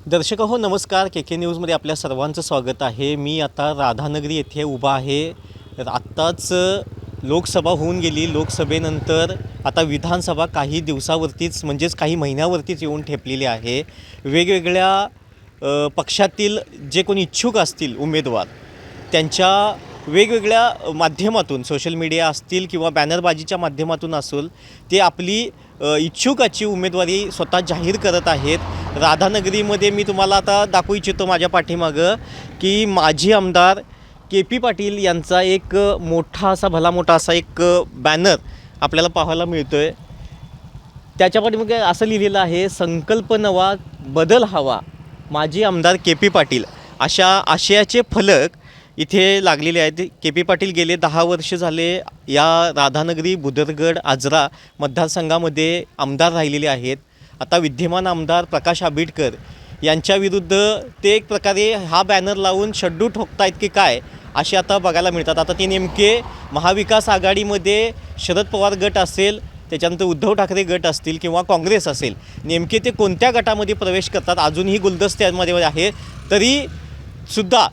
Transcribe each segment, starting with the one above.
दर्शक हो नमस्कार. के न्यूजमध्ये आपल्या सर्वांचं स्वागत आहे. मी आता राधानगरी येथे उभा आहे. तर आत्ताच लोकसभा होऊन गेली. लोकसभेनंतर आता विधानसभा काही दिवसावरतीच म्हणजेच काही महिन्यावरतीच येऊन ठेपलेली आहे. वेगवेगळ्या पक्षातील जे कोणी इच्छुक असतील उमेदवार त्यांच्या वेगवेगळ्या माध्यमातून सोशल मीडिया असतील किंवा बॅनरबाजीच्या माध्यमातून असेल ते आपली इच्छुकाची उमेदवारी स्वतः जाहीर करत आहेत. राधानगरीमध्ये मी तुम्हाला आता दाखवू इच्छितो माझ्या पाठीमागं की माजी आमदार के.पी. पाटील यांचा एक मोठा असा भला मोठा असा एक बॅनर आपल्याला पाहायला मिळतो आहे. त्याच्या पाठीमागे असं लिहिलेलं आहे, संकल्प नवा बदल हवा, माजी आमदार के.पी. पाटील. अशा आशयाचे फलक इथे लागलेले आहेत. के.पी. पाटील गेले 10 वर्ष झाले या राधानगरी बुदरगड आजरा मतदारसंघामध्ये आमदार राहिलेले आहेत. आता विद्यमान आमदार प्रकाश आंबेडकर यांच्याविरुद्ध ते एक प्रकारे हा बॅनर लावून शड्डू ठोकतायत की काय असे आता बघायला मिळतात. आता ते नेमके महाविकास आघाडीमध्ये शरद पवार गट असेल, त्याच्यानंतर उद्धव ठाकरे गट असतील किंवा काँग्रेस असेल, नेमके ते कोणत्या गटामध्ये प्रवेश करतात अजूनही गुलदस्त्यामध्ये आहे. तरीसुद्धा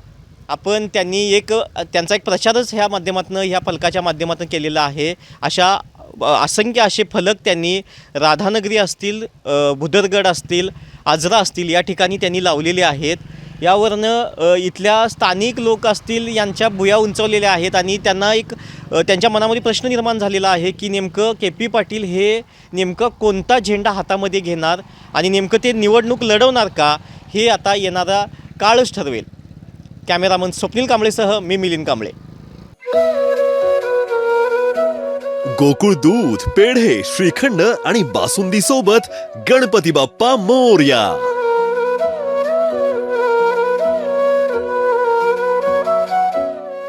आपण त्यांचा एक प्रचारच ह्या माध्यमातून ह्या फलकाच्या माध्यमातून केलेला आहे. अशा असंख्य असे फलक त्यांनी राधानगरी असतील, बुदरगड असतील, आजरा असतील या ठिकाणी त्यांनी लावलेले आहेत. यावरनं इथल्या स्थानिक लोक असतील यांच्या भुया उंचावलेल्या आहेत आणि त्यांना एक त्यांच्या मनामध्ये प्रश्न निर्माण झालेला आहे की नेमकं के.पी. पाटील हे नेमकं कोणता झेंडा हातामध्ये घेणार आणि नेमकं ते निवडणूक लढवणार का हे आता येणारा काळच ठरवेल. कॅमेरामन स्वप्नील कांबळेसह मी मिलिंद कांबळे. गोकुळ दूध, पेढे, श्रीखंड आणि बासुंदी सोबत गणपती बाप्पा मोरया.